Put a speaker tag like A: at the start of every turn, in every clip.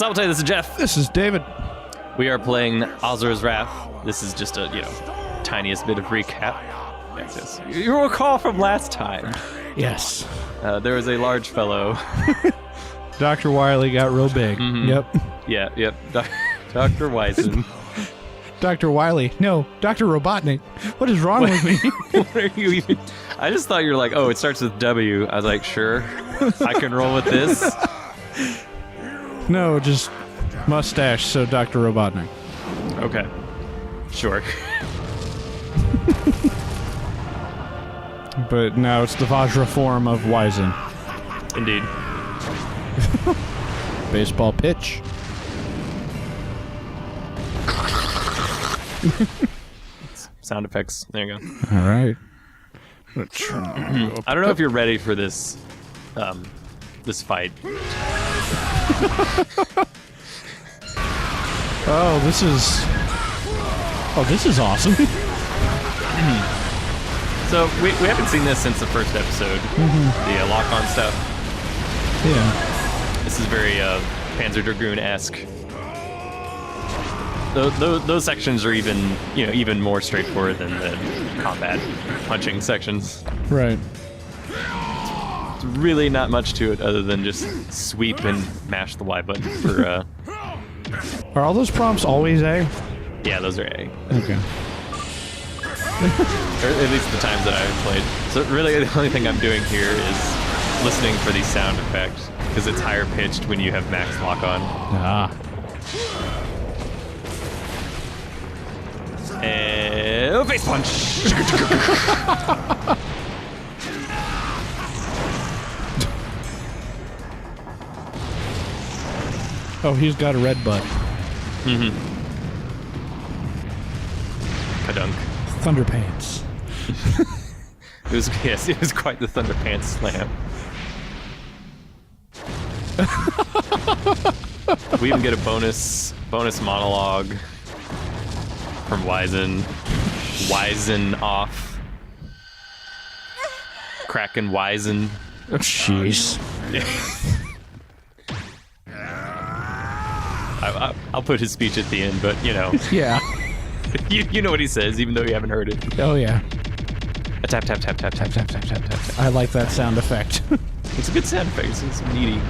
A: Sabotage, this is Jeff.
B: This is David.
A: We are playing Asura's Wrath. This is just a, tiniest bit of recap. You recall from last time.
B: Yes.
A: There was a large fellow.
B: Dr. Wiley got real big.
A: Mm-hmm.
B: Yep.
A: Yep. Dr. Wisen.
B: Dr. Wiley. No, Dr. Robotnik. What is wrong with me?
A: What are you even... I just thought you were like, oh, it starts with W. I was like, sure. I can roll with this.
B: No, just mustache, so Dr. Robotnik.
A: Okay. Sure.
B: But now it's the Vajra form of Wisen.
A: Indeed.
B: Baseball pitch.
A: Sound effects. There you go.
B: All right.
A: I don't know if you're ready for this, this fight.
B: Oh, this is awesome.
A: So we haven't seen this since the first episode. The lock-on stuff.
B: Yeah.
A: This is very Panzer Dragoon-esque. Those sections are even more straightforward than the combat punching sections.
B: Right.
A: It's really not much to it other than just sweep and mash the Y button for.
B: Are all those prompts always A?
A: Yeah, those are A.
B: Okay.
A: Or at least the times that I've played. So really, the only thing I'm doing here is listening for these sound effects because it's higher pitched when you have max lock on.
B: Ah.
A: And face punch.
B: Oh, he's got a red butt.
A: Kadunk.
B: Thunderpants.
A: It was quite the Thunderpants slam. We even get a bonus monologue from Wisen. Wisen off. Kraken Wisen.
B: Oh, jeez.
A: I'll put his speech at the end, but
B: Yeah.
A: you know what he says, even though you haven't heard it.
B: Oh, yeah.
A: A tap tap tap tap tap tap tap tap tap.
B: I like that sound effect.
A: It's a good sound effect. It's needy.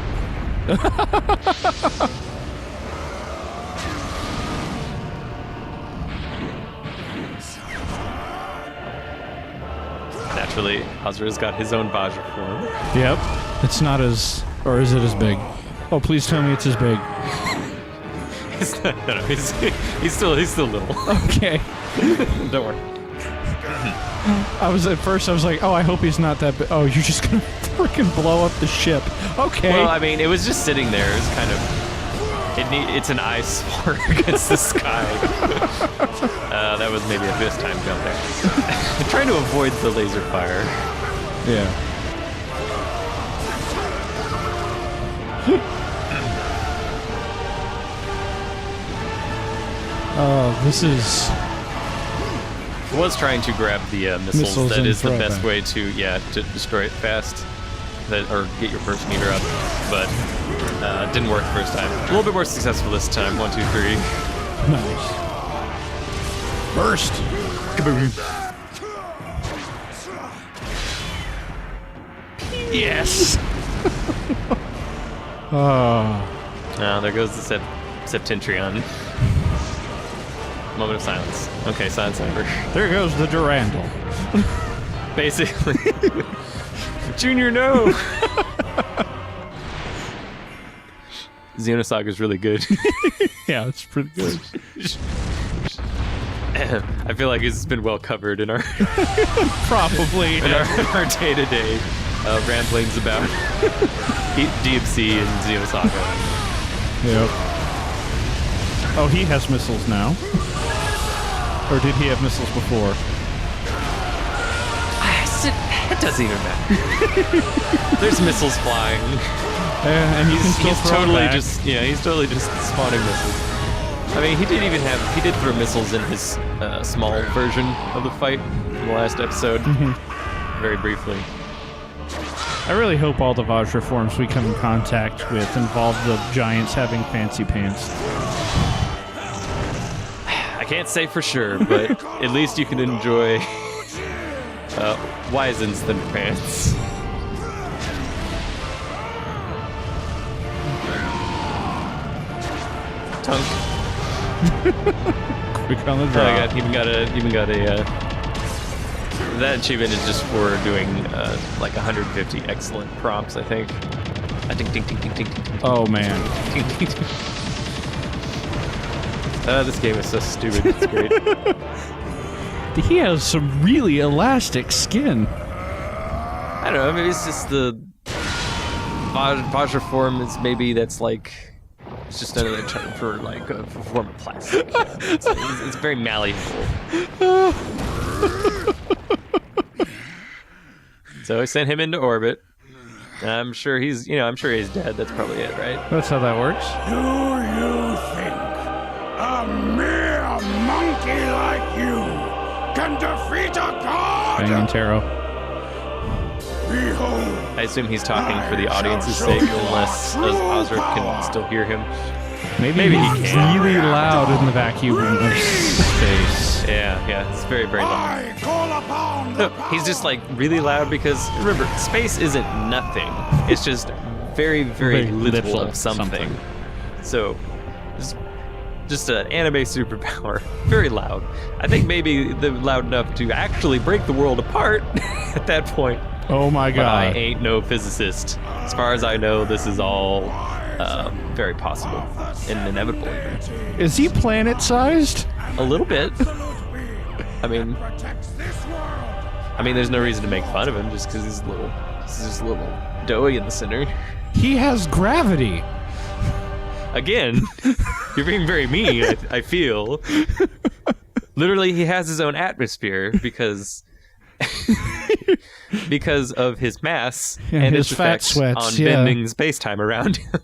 A: Naturally, Asura's got his own Vajra form.
B: Yep. It's not as... Or is it as big? Oh, please tell me it's as big.
A: No, he's still little.
B: Okay.
A: Don't worry.
B: At first I was like, oh, I hope he's not that big. Oh, you're just gonna freaking blow up the ship. Okay.
A: Well, I mean, it was just sitting there. It's kind of... It's an eyesore against the sky. That was maybe a this time jump there. I'm trying to avoid the laser fire.
B: Yeah. Oh, this is...
A: I was trying to grab the missiles. That is the best way to destroy it fast. Or get your burst meter up. But didn't work the first time. A little bit more successful this time. 1, 2, 3.
B: Nice. Burst!
A: Kaboom.
B: Yes! Oh.
A: There goes the Septentrion. Moment of silence. Okay, silence over.
B: There goes the Durandal.
A: Basically. Junior, no! Xenosaga is really good.
B: Yeah, it's pretty good.
A: I feel like it's been well covered in our
B: Probably.
A: in our day-to-day ramblings about DMC and Xenosaga.
B: Yep. Oh, he has missiles now. Or did he have missiles before?
A: It doesn't even matter. There's missiles flying.
B: And he's
A: totally just spawning missiles. I mean, he did throw missiles in his small version of the fight from the last episode, very briefly.
B: I really hope all the Vajra forms we come in contact with involve the giants having fancy pants.
A: I can't say for sure, but at least you can enjoy Wisen's Thunderpants. Tunk.
B: Quick on the draw.
A: I even got a. That achievement is just for doing like 150 excellent prompts, I think. Ding, ding, ding, ding, ding, ding.
B: Oh man.
A: Ding, ding, ding. This game is so stupid. It's great.
B: He has some really elastic skin.
A: I don't know. Maybe it's just the Vajra form is maybe that's like. It's just another term for like a form of plastic. Yeah. It's very malleable. So I sent him into orbit. I'm sure he's dead. That's probably it, right?
B: That's how that works.
C: Do you think a mere monkey like you can defeat a god?
B: Banging Taro.
C: Behold,
A: I assume he's talking for the audience's sake, unless Asura can still hear him.
B: Maybe
A: he
B: he's
A: can.
B: really loud in the vacuum of space.
A: Yeah, it's very, very loud.
C: I call upon the
A: He's just like really loud because remember, space isn't nothing. It's just very, very, little of something. So, just an anime superpower. Very loud. I think maybe they're loud enough to actually break the world apart at that point.
B: Oh my
A: But I
B: god.
A: ain't no physicist. As far as I know, this is all very possible and inevitable. Even.
B: Is he planet-sized?
A: A little bit. I mean, there's no reason to make fun of him just because he's just a little doughy in the center.
B: He has gravity.
A: Again, you're being very mean, I feel. Literally, he has his own atmosphere because of his mass and
B: his
A: its
B: fat
A: effects
B: sweats,
A: on
B: yeah.
A: bending space-time around him.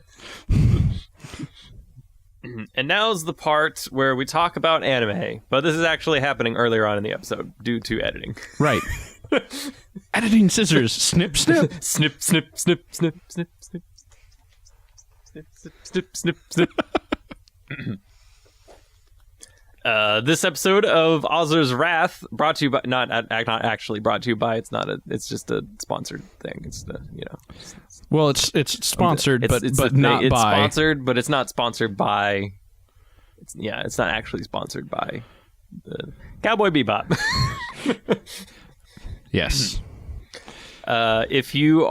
A: And now's the part where we talk about anime, but this is actually happening earlier on in the episode due to editing.
B: Right. Editing scissors. Snip, snip.
A: Snip, snip, snip, snip, snip, snip, snip, snip, snip, snip, snip. This episode of Asura's Wrath brought to you by not actually brought to you by it's just a sponsored thing. It's the
B: Well, it's sponsored, but not
A: it's
B: by.
A: sponsored, but it's not sponsored by. It's not actually sponsored by the Cowboy Bebop.
B: Yes.
A: If you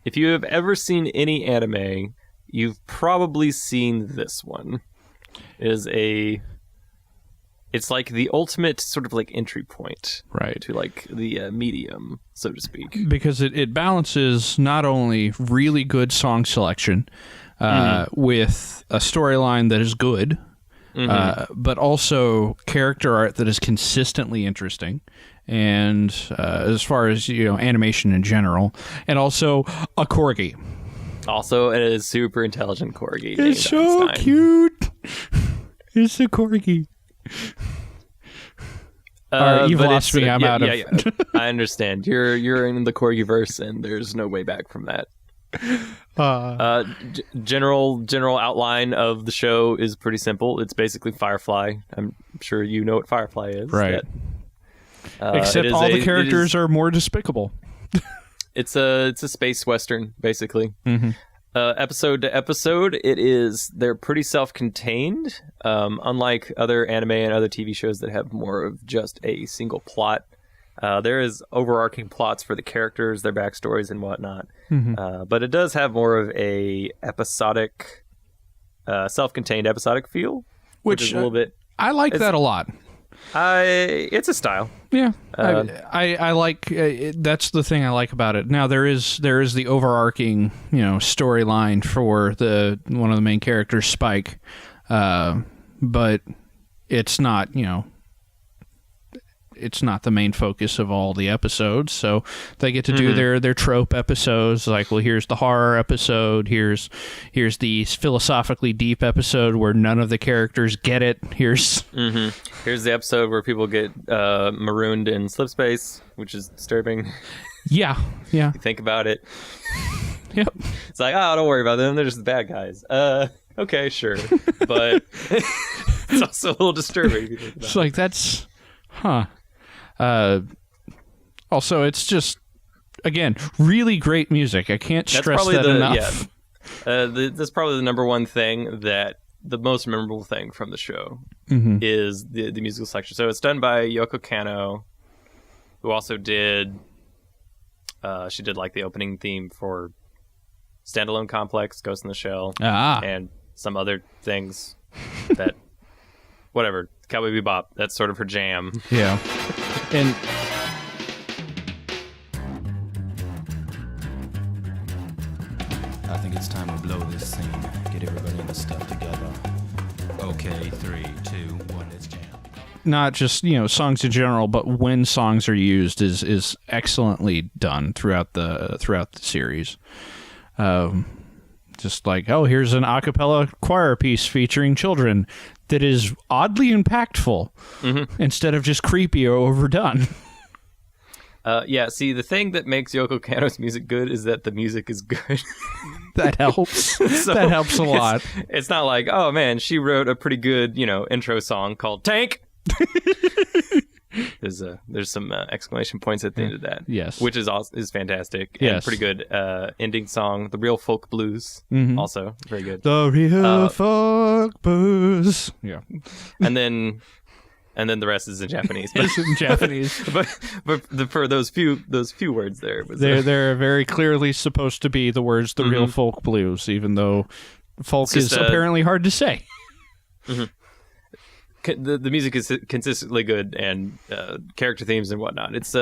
A: have ever seen any anime, you've probably seen this one. It's like the ultimate sort of like entry point,
B: Right.
A: to like the medium, so to speak.
B: Because it balances not only really good song selection with a storyline that is good, but also character art that is consistently interesting, and as far as animation in general, and also a corgi.
A: Also, it is super intelligent corgi.
B: It's so cute. It's a corgi. All right, you've lost me. I'm out of.
A: Yeah. I understand. You're in the corgi verse, and there's no way back from that. General outline of the show is pretty simple. It's basically Firefly. I'm sure you know what Firefly is.
B: Right. Except all the characters are more despicable.
A: It's a space western, basically.
B: Mm-hmm.
A: Episode to episode, they're pretty self-contained. Unlike other anime and other TV shows that have more of just a single plot, there is overarching plots for the characters, their backstories, and whatnot.
B: Mm-hmm.
A: But it does have more of a episodic, self-contained episodic feel, which is a little bit.
B: I like that a lot.
A: It's a style.
B: Yeah, I like. That's the thing I like about it. Now there is the overarching storyline for one of the main characters, Spike, but it's not it's not the main focus of all the episodes. So they get to do their trope episodes, like, well, here's the horror episode, here's the philosophically deep episode where none of the characters get it. Here's
A: the episode where people get marooned in slip space, which is disturbing.
B: Yeah.
A: You think about it.
B: Yep.
A: It's like, oh, don't worry about them. They're just the bad guys. Okay, sure. But it's also a little disturbing if you think about
B: It's like, that's... Huh. Also, it's just, again, really great music. I can't stress that enough.
A: Yeah. That's probably the number one thing the most memorable thing from the show is the musical selection. So it's done by Yoko Kanno, who also did... she did like the opening theme for Standalone Complex, Ghost in the Shell, and some other things that, whatever, Cowboy Bebop, that's sort of her jam.
B: Yeah. And
D: I think it's time to blow this scene. Get everybody in the stuff together. Okay, 3, 2, 1, let's jam.
B: not just, you know, songs in general, but when songs are used is excellently done throughout the series. Just like, oh, here's an a cappella choir piece featuring children that is oddly impactful instead of just creepy or overdone.
A: Yeah, see, the thing that makes Yoko Kanno's music good is that the music is good.
B: That helps. That helps a lot.
A: It's not like, oh man, she wrote a pretty good, you know, intro song called Tank. There's some exclamation points at the end of that.
B: Yes,
A: which is fantastic.
B: Yes,
A: and pretty good ending song. The Real Folk Blues, also very good.
B: The Real Folk Blues. Yeah,
A: and then the rest is in Japanese. But,
B: it's in Japanese,
A: but for those few words there,
B: they're very clearly supposed to be the words "the Real Folk Blues," even though folk is apparently hard to say.
A: The music is consistently good, and character themes and whatnot. It's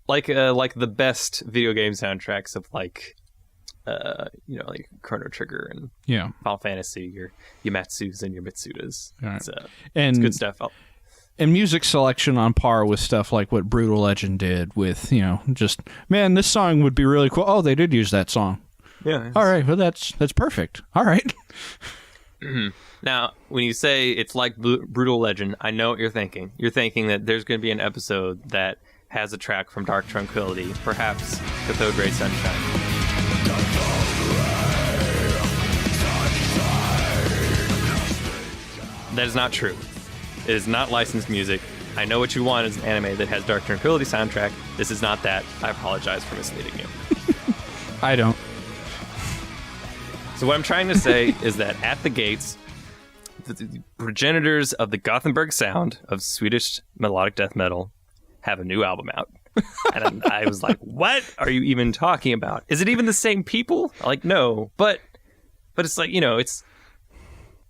A: like the best video game soundtracks of like Chrono Trigger and Final Fantasy, your Yamatsus and your Mitsudas. Right. It's good stuff.
B: And music selection on par with stuff like what Brutal Legend did with, just, man, this song would be really cool. Oh, they did use that song.
A: Yeah.
B: All right. Well, that's perfect. All right.
A: Now, when you say it's like Brutal Legend, I know what you're thinking. You're thinking that there's going to be an episode that has a track from Dark Tranquillity, perhaps Cathode Ray Sunshine. That is not true. It is not licensed music. I know what you want is an anime that has Dark Tranquillity soundtrack. This is not that. I apologize for misleading you.
B: I don't.
A: So what I'm trying to say is that at the gates, the progenitors of the Gothenburg sound of Swedish melodic death metal have a new album out. And I was like, what are you even talking about? Is it even the same people? Like, no. But it's like, it's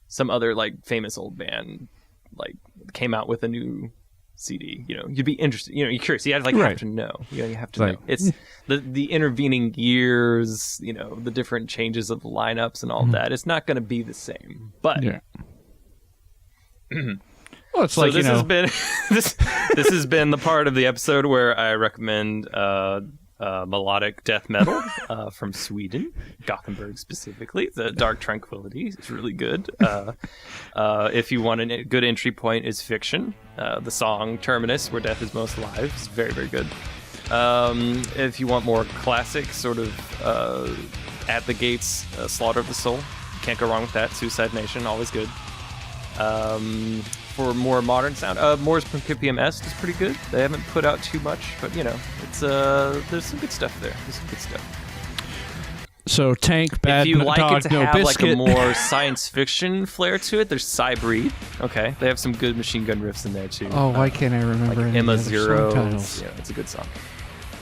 A: some other like famous old band like came out with a new CD. You'd be interested. You're curious. You have to know. You have to know. It's the intervening years. The different changes of the lineups and all that. It's not going to be the same. But
B: well, it's like
A: has been this has been the part of the episode where I recommend melodic death metal from Sweden, Gothenburg specifically. The Dark Tranquillity is really good. If you want a good entry point, is Fiction. The song Terminus, Where Death is Most Alive, is very, very good. If you want more classic, sort of at the gates, Slaughter of the Soul, can't go wrong with that. Suicide Nation, always good. For more modern sound, Moore's Principium Est is pretty good. They haven't put out too much, but it's there's some good stuff there.
B: So Tank, Bad
A: If you like
B: Dog,
A: it to
B: No
A: have
B: Biscuit.
A: like a more science fiction flair to it, there's Cybreed. Okay, they have some good machine gun riffs in there too.
B: Oh, why can't I remember
A: like
B: any
A: Emma
B: of the other
A: Zero?
B: song titles?
A: Yeah, it's a good song.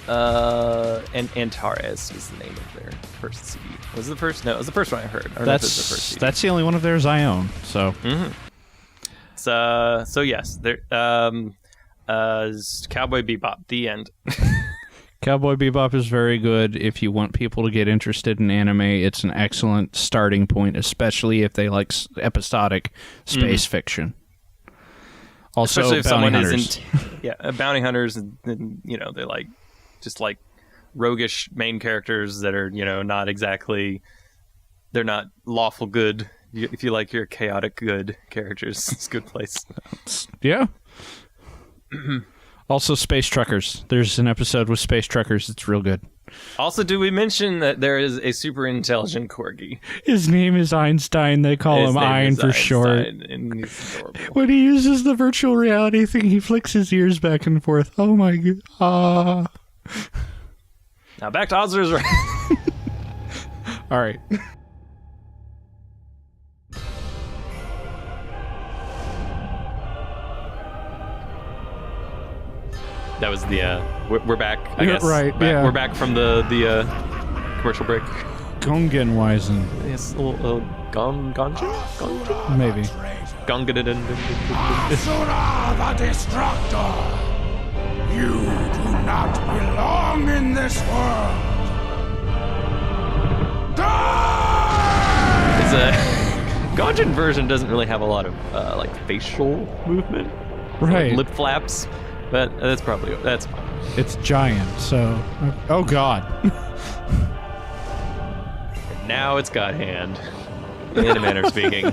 A: And Antares was the name of their first CD. Was it the first? No, it was the first one I heard. I don't know if it was the first CD.
B: That's the only one of theirs I own. So.
A: So yes, there. Cowboy Bebop. The end.
B: Cowboy Bebop is very good. If you want people to get interested in anime, it's an excellent starting point, especially if they like episodic space fiction. Also,
A: especially if someone
B: hunters.
A: isn't, bounty hunters, and they like just like roguish main characters that are not exactly, they're not lawful good. If you like your chaotic good characters, it's a good place.
B: Yeah. Also, Space Truckers. There's an episode with Space Truckers. It's real good.
A: Also, do we mention that there is a super intelligent corgi?
B: His name is Einstein. They call him Ein for short.
A: And he's adorable.
B: When he uses the virtual reality thing, he flicks his ears back and forth. Oh my god.
A: Now back to Asura's Wrath.
B: All right.
A: That was the we're back, I guess.
B: Right,
A: yeah. We're back from the commercial break.
B: Gongen Wisen.
A: Yes, a little Gongen?
B: Maybe.
A: Gongen.
C: Asura the Destructor! You do not belong in this world! Die!
A: It's a Gongen version doesn't really have a lot of like facial movement,
B: Right.
A: like lip flaps, but that's fine.
B: It's giant, so... Oh, God.
A: Now it's got hand, in a manner of speaking.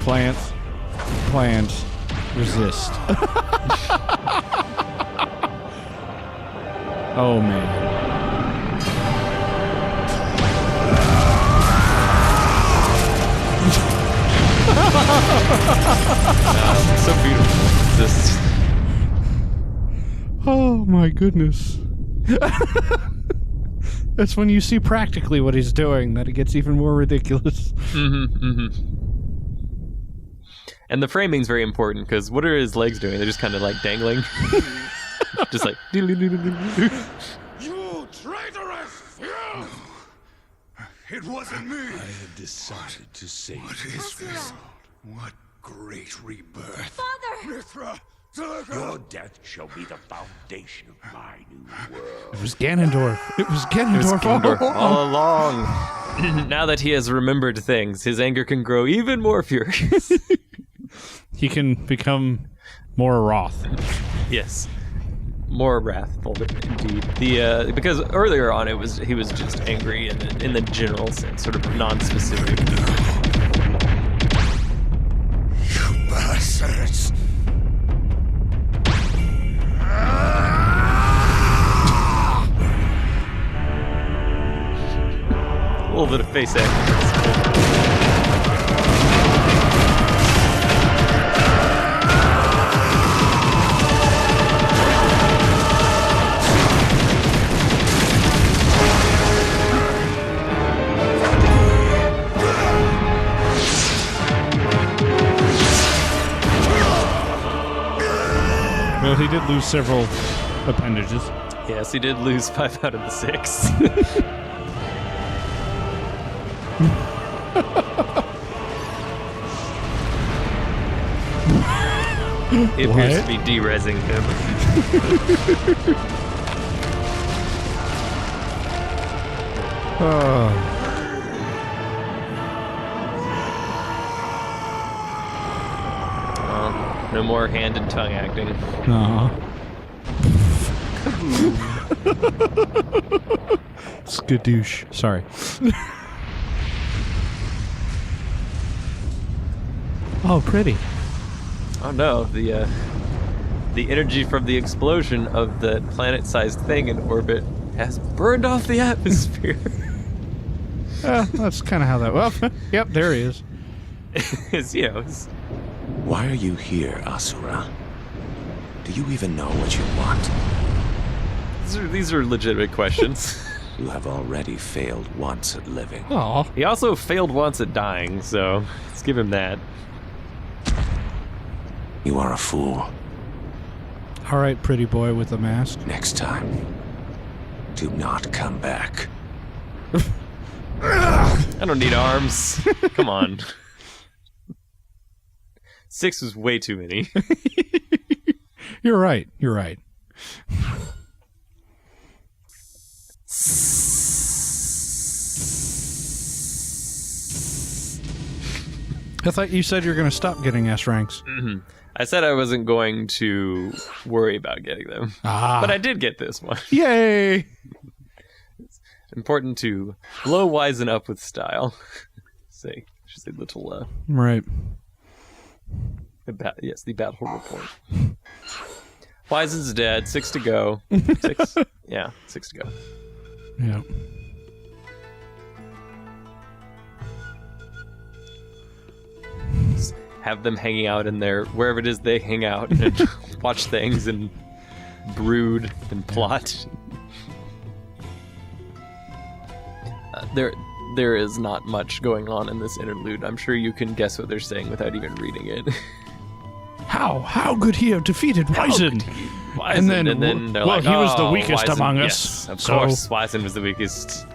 B: Plants, resist. Oh, man.
A: So beautiful. This.
B: Oh, my goodness. That's when you see practically what he's doing, that it gets even more ridiculous.
A: And the framing's very important, because what are his legs doing? They're just kind of like dangling. Just like...
C: You traitorous filth! It wasn't me! I have decided to save what is this? What great rebirth!
E: Father!
C: Mithra! Your death shall be the foundation of my new world.
B: It was Ganondorf. It was Ganondorf.
A: All along. Now that he has remembered things, his anger can grow even more furious.
B: He can become more wroth.
A: Yes. More wrathful, indeed. The because earlier on he was just angry in the general sense, sort of non-specific.
C: You bastards!
A: A little bit of face acting.
B: Well, he did lose several appendages.
A: Yes, he did lose 5 out of the 6. He appears to be de-rezzing him. No more hand and tongue acting.
B: No. Skadoosh. Sorry. Oh, pretty.
A: Oh no, the energy from the explosion of the planet-sized thing in orbit has burned off the atmosphere.
B: That's kind of how that... Well, yep, there he is.
A: it's
F: Why are you here, Asura? Do you even know what you want?
A: these are legitimate questions.
F: You have already failed once at living.
B: Aw.
A: He also failed once at dying, so let's give him that.
F: You are a fool.
B: All right, pretty boy with the mask.
F: Next time, do not come back.
A: I don't need arms. Come on. 6 was way too many.
B: You're right. You're right. I thought you said you were going to stop getting S ranks.
A: Mm-hmm. I said I wasn't going to worry about getting them. But I did get this one.
B: Yay!
A: It's important to blow Wisen up with style. Say, which is a little
B: right.
A: the battle report. Wisen's dead. 6 to go. 6. Yeah, 6 to go.
B: Yeah.
A: Just have them hanging out in there, wherever it is they hang out, and watch things and brood and plot. There is not much going on in this interlude. I'm sure you can guess what they're saying without even reading it.
B: How could he have defeated Wisen?
A: And then they're like,
B: he was the weakest
A: Wisen,
B: among
A: yes,
B: us.
A: Of course, Wisen was the weakest.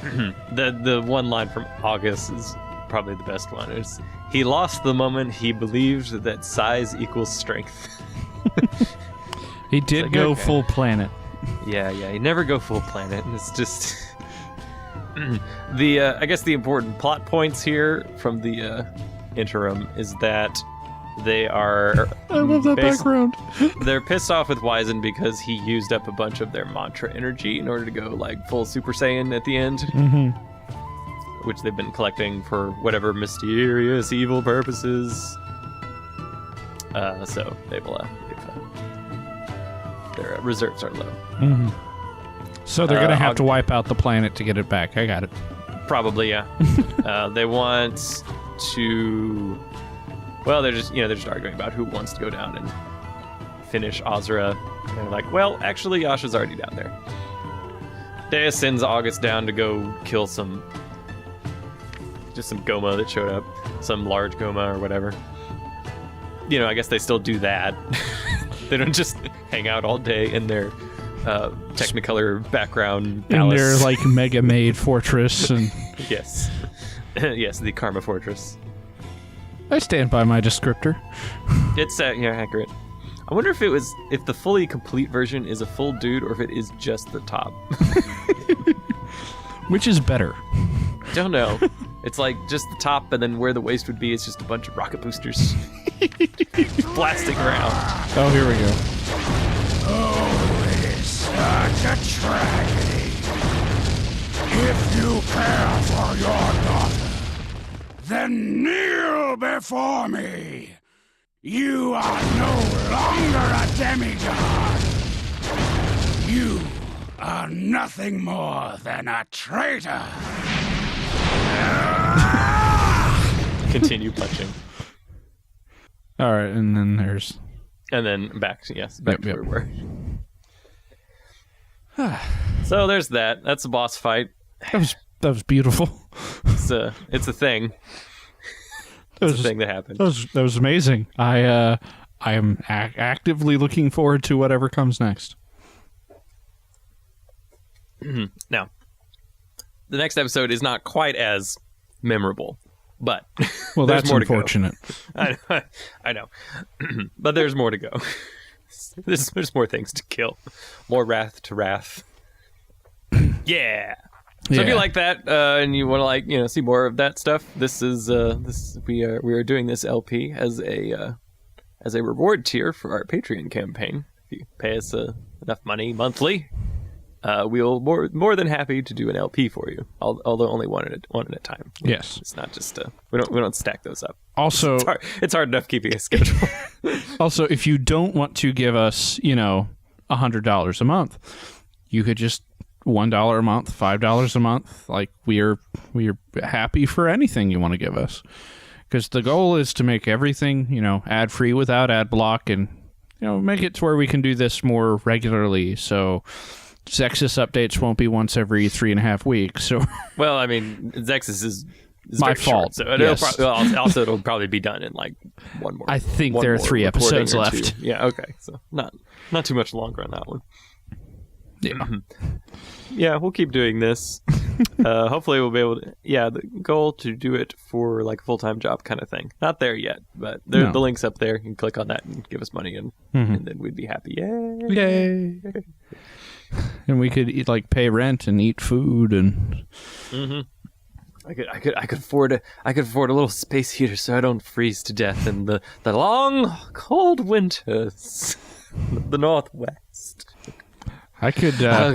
A: the one line from August is probably the best one. It's, he lost the moment he believed that size equals strength.
B: He did
A: like,
B: go
A: okay.
B: full planet.
A: Yeah, you never go full planet, and it's just... I guess the important plot points here from the interim is that they are...
B: I love that background.
A: They're pissed off with Wisen because he used up a bunch of their mantra energy in order to go like full Super Saiyan at the end, which they've been collecting for whatever mysterious evil purposes. So they will. Their reserves are low.
B: So they're gonna have to wipe out the planet to get it back. I got it.
A: Probably, yeah. They want to. Well, they're just arguing about who wants to go down and finish Asura. And they're like, well, actually, Yasha's already down there. Deus sends August down to go kill some Goma that showed up, some large Goma or whatever. I guess they still do that. They don't just hang out all day in their Technicolor background palace.
B: In their like mega made fortress and
A: yes, yes, the Karma Fortress.
B: I stand by my descriptor.
A: It's accurate. I wonder if the fully complete version is a full dude or if it is just the top.
B: Which is better?
A: Don't know. It's like just the top, and then where the waist would be is just a bunch of rocket boosters blasting around.
B: Oh, here we go.
C: Oh, it is such a tragedy. If you care for your daughter, then kneel before me. You are no longer a demigod. You are nothing more than a traitor.
A: Continue punching.
B: All right, and then there's...
A: And then back to where we were. So there's that. That's a boss fight.
B: That was beautiful.
A: It's a thing. It's a thing that happened.
B: That was amazing. I am actively looking forward to whatever comes next.
A: Now, the next episode is not quite as memorable, but
B: well,
A: there's
B: that's
A: more
B: unfortunate.
A: To go. I know, but there's more to go. There's more things to kill, more wrath to wrath. Yeah. So if you like that and you want to see more of that stuff, this is we are doing this LP as a reward tier for our Patreon campaign. If you pay us enough money monthly, we'll more than happy to do an LP for you. Although only one at a time.
B: Yes,
A: it's not just we don't stack those up.
B: Also,
A: it's hard enough keeping a schedule.
B: Also, if you don't want to give us $100 a month, you could just $1 a month, $5 a month. Like we're happy for anything you want to give us, because the goal is to make everything ad free without ad block, and make it to where we can do this more regularly. So Zexus updates won't be once every 3.5 weeks. So
A: well, I mean, Zexus is
B: my fault.
A: Short, so
B: yes.
A: it'll probably be done in like one more.
B: I think there are 3 episodes left.
A: Yeah. Okay. So not too much longer on that one.
B: Yeah.
A: Yeah, we'll keep doing this. Hopefully we'll be able to... Yeah, the goal to do it for like a full-time job kind of thing. Not there yet, but the link's up there. You can click on that and give us money, and then we'd be happy. Yay!
B: And we could pay rent and eat food and...
A: I could afford a little space heater so I don't freeze to death in the long, cold winters. The Northwest.
B: I could I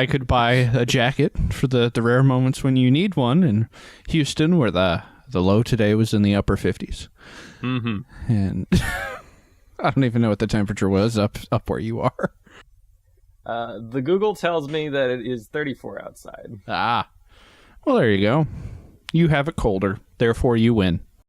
B: could buy a jacket for the rare moments when you need one in Houston, where the low today was in the upper 50s.
A: Mm-hmm.
B: And I don't even know what the temperature was up where you are.
A: The Google tells me that it is 34 outside.
B: Ah. Well, there you go. You have it colder, therefore you win.